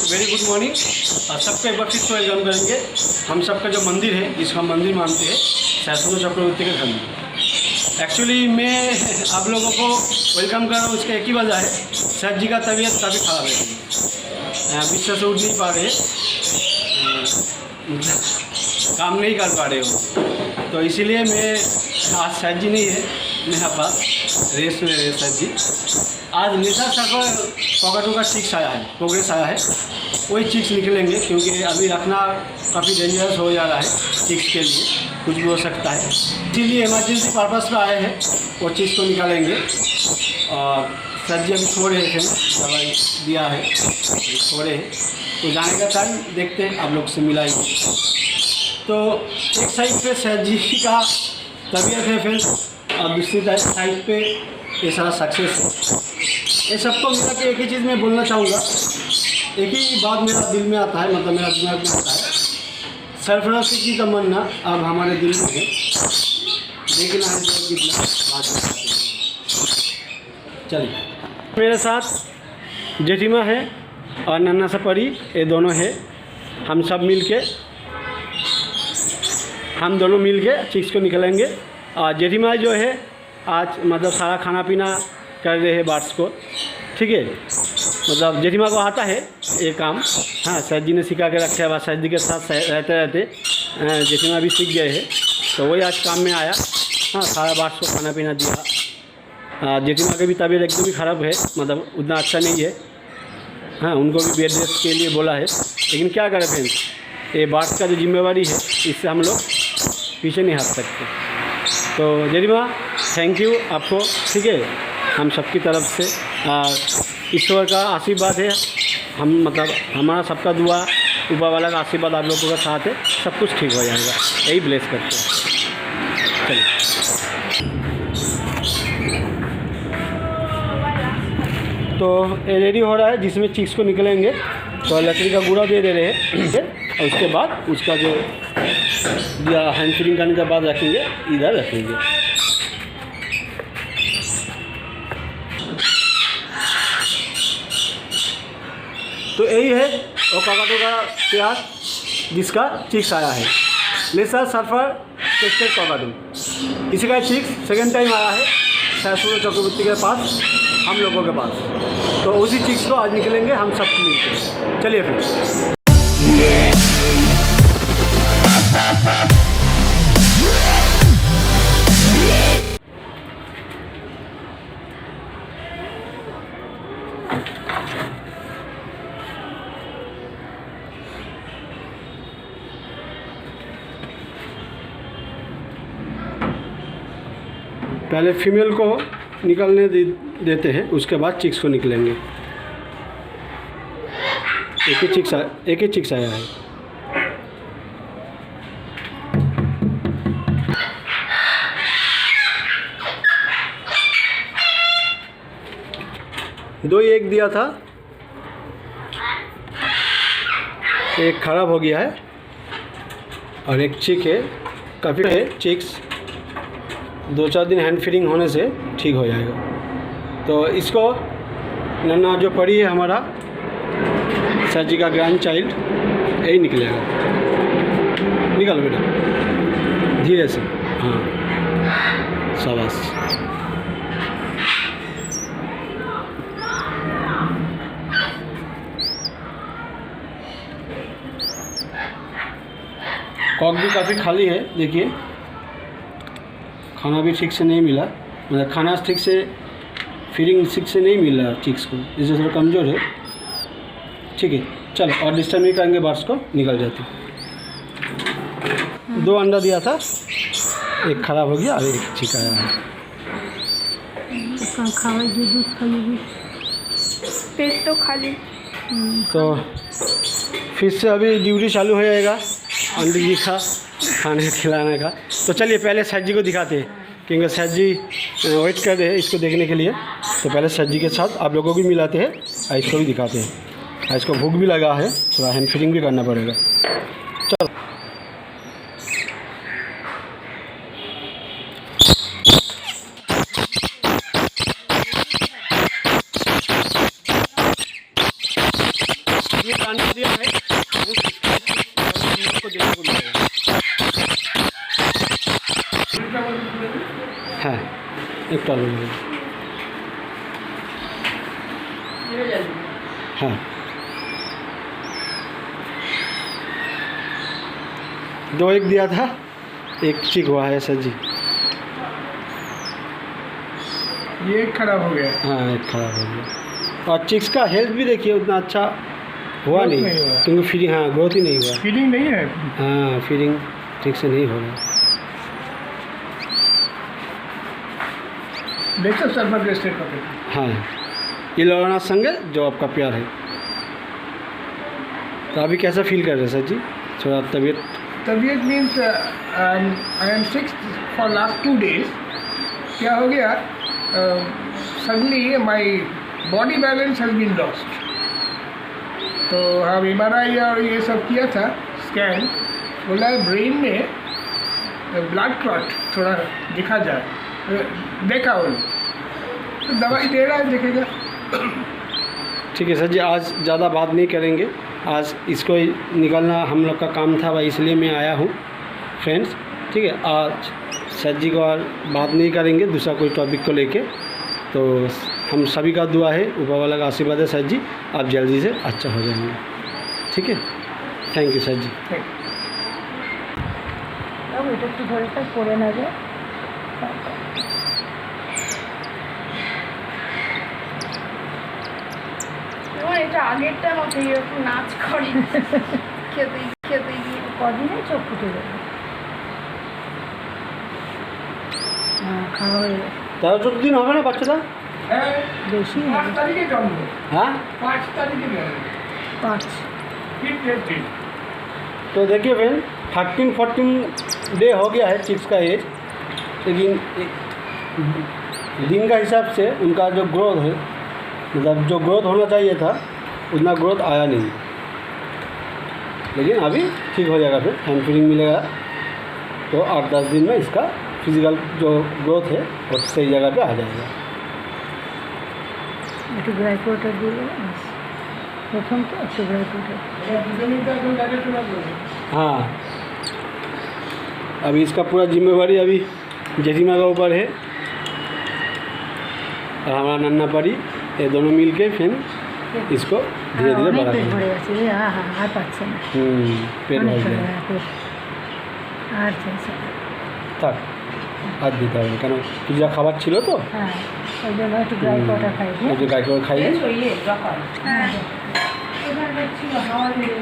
Very good morning. सबको एक बार फिर से वेलकम करेंगे। हम सबका जो मंदिर है, जिसको हम मंदिर मानते हैं, सहस्त्र चक्रवर्ती के घर में। एक्चुअली मैं आप लोगों को वेलकम कर रहा हूँ, उसका एक ही वजह है, सर जी का तबीयत काफ़ी ख़राब है, बिस्तर से उठ नहीं पा रहे, काम नहीं कर पा रहे हो, तो इसीलिए मैं आज सर जी नहीं है मेरा पास, रेस्ट में रहे सर जी। आज निशा सर को पॉकेटों का चिक्स आया है, प्रोग्रेस आया है, वही चिक्स निकलेंगे क्योंकि अभी रखना काफ़ी डेंजरस हो जा रहा है चिक्स के लिए, कुछ भी हो सकता है, इसीलिए इमरजेंसी पर्पज़ पर आए हैं, वो चिक्स को निकालेंगे। और सर जी अभी सो रहे थे, दवाई दिया है, सो रहे हैं, तो जाने का टाइम देखते हैं, आप लोग से मिलाएंगे। तो एक साइड पे सर जी का तबीयत है फ्रेंड्स, और दूसरी साइड पे ये सारा सक्सेस है। ये सबको मिला के एक ही चीज़ मैं बोलना चाहूँगा, एक ही बात मेरा दिल में आता है, मतलब मेरा दिमाग में आता है, सरफराजी की तमन्ना अब हमारे दिल में है, देखना है तो कितना बात करते हैं। चलिए, मेरे साथ जेठीमा है और नन्ना सा परी, ये दोनों है, हम सब दोनों मिल के चिक्स को निकलेंगे। और जेठीमा जो है आज मतलब सारा खाना पीना कर रहे हैं बार्ड्स को, ठीक है, मतलब जेठीमा को आता है ये काम, हाँ, सर जी ने सिखा के रखे है, सर जी के साथ रहते रहते जेठीमा भी सीख गए हैं, तो वही आज काम में आया, हाँ, सारा बार्ड्स को खाना पीना दिया। जेठीमा की भी तबीयत एकदम ही ख़राब है, मतलब उतना अच्छा नहीं है, हाँ, उनको भी बेड रेस्ट के लिए बोला है, लेकिन क्या करें फ्रेंड्स, ये बार्ड्स का जो जिम्मेवारी है, इससे हम लोग पीछे नहीं हट सकते। तो जेठीमा थैंक यू आपको, ठीक है, हम सबकी तरफ से ईश्वर का आशीर्वाद है, हम मतलब हमारा सबका दुआ, ऊपर वाला का आशीर्वाद आप लोगों का साथ है, सब कुछ ठीक हो जाएगा, यही ब्लेस करते हैं। चलिए, तो ये रेडी हो रहा है, जिसमें चिक्स को निकलेंगे, तो लकड़ी का गुड़ा दे रहे हैं और उसके बाद उसका जो या हैंड फीडिंग करने के बाद रखेंगे, इधर रखेंगे। तो यही है ओकाकाटो का प्याज, जिसका चिक्स आया है, लेसर सल्फर टेस्टेड कोकाटो। इसी का चिक्स सेकेंड टाइम आया है सहस्त्र चक्रवर्ती के पास, हम लोगों के पास, तो उसी चिक्स को आज निकलेंगे हम सब मिलकर। चलिए फिर, पहले फीमेल को निकलने देते हैं, उसके बाद चिक्स को निकलेंगे। एक ही चिक्स आया है। दो ही एक दिया था, एक खराब हो गया है और एक चिक है, काफ़ी है चिक्स, 2-4 दिन हैंड फीडिंग होने से ठीक हो जाएगा। तो इसको नन्ना जो पड़ी है हमारा सर जी का ग्रैंड चाइल्ड, यही निकलेगा। निकल बेटा धीरे से, हाँ, शाबाश। कॉक भी काफ़ी खाली है, देखिए, खाना भी ठीक से नहीं मिला, मतलब खाना ठीक से, फीडिंग ठीक से नहीं मिल रहा चिक्स को, इससे थोड़ा कमज़ोर है, ठीक है। चलो, और डिस्टर्ब नहीं करेंगे, बार्ड्स को निकल जाते। 2 अंडा दिया था, एक ख़राब हो गया और एक चिक आया है। पेट तो खाली, तो फिर से अभी ड्यूटी चालू हो जाएगा अंडी जी का खाने खिलाने का। तो चलिए पहले सर जी को दिखाते हैं, क्योंकि सर जी वेट कर रहे हैं इसको देखने के लिए, तो पहले सर जी के साथ आप लोगों को भी मिलाते हैं और इसको भी दिखाते हैं। इसको भूख भी लगा है, थोड़ा हैंड फीडिंग भी करना पड़ेगा। चलो, अंडा दिया है को देखने को मिलेगा। हाँ एक आलू हाँ दो एक दिया था, एक चिक हुआ है सर जी। ये एक खराब हो गया। हाँ एक खराब हो गया। और चिक्स का हेल्थ भी देखिए उतना अच्छा हुआ Growth नहीं, नहीं हुआ। क्योंकि फीडिंग हाँ ग्रोथ ही नहीं हुआ। फीडिंग नहीं है। हाँ फीडिंग ठीक से नहीं हो रहा। देखो सल्फर ग्रेस्टेड पकड़। हाँ ये लौराना संग है जो आपका प्यार है। तो अभी कैसा फील कर रहे हैं सर जी? थोड़ा तबीयत means I am sick for last 2 days। क्या हो गया, suddenly my body balance has been lost. तो हम MRI और ये सब किया था, स्कैन, बोला है ब्रेन में ब्लड क्लॉट थोड़ा दिखा जाए, देखा वो लोग, तो दवाई दे रहा है, देखेगा। ठीक है सर जी, आज ज़्यादा बात नहीं करेंगे। आज इसको ही निकलना हम लोग का काम था भाई, इसलिए मैं आया हूँ फ्रेंड्स। ठीक है, आज सर जी को और बात नहीं करेंगे दूसरा कोई टॉपिक को लेके। तो हम सभी का दुआ है, ऊपर वाला का आशीर्वाद है सर जी, आप जल्दी से अच्छा हो जाएंगे। ठीक है, थैंक यू सर जी। अब এটা একটু ধরে থাক পড়ে না যায়। যেমন এটা আগেরটা মতো এরকম নাচ করে খেতে খেতে গিয়ে কদিনে চোখ ফুটে যাবে। হ্যাঁ খাওয়া হয়ে গেছে। 13-14 दिन হবে না বাচ্চাটা? বেশি 5 তারিখে জন্ম। हाँ 5 তারিখে জন্ম। 5 फिर तो देखिए फ्रेंड 13-14 डे हो गया है चिक्स का एज, लेकिन दिन का हिसाब से उनका जो ग्रोथ है, मतलब जो ग्रोथ होना चाहिए था उतना ग्रोथ आया नहीं। लेकिन अभी ठीक हो जाएगा, फिर हैंड फीडिंग मिलेगा तो 8-10 दिन में इसका फिजिकल जो ग्रोथ है वो सही जगह पे आ जाएगा। একটু ড্রাই পাউডার দিলে প্রথম তো একটু ড্রাই পাউডার। हाँ अभी इसका पूरा जिम्मेवारी अभी जेठीमा का ऊपर है और हमारा नन्ना परी, ये दोनों मिल के फिर इसको धीरे धीरे অনেক बढ़ा পেট देंगे। ভরে গেছে রে, আর পাচ্ছে না। पेट অনেক भर ভরে जाएगा। গেছে, আর চাইছে না। থাক আর দিতে হবে কেন, পিজা খাবার ছিল তো, হ্যাঁ ওই জন্য একটু ড্রাই পাউডার খাই ওই যে গাই করে খাই। হ্যাঁ এখানে ছিল হাওয়া দিয়ে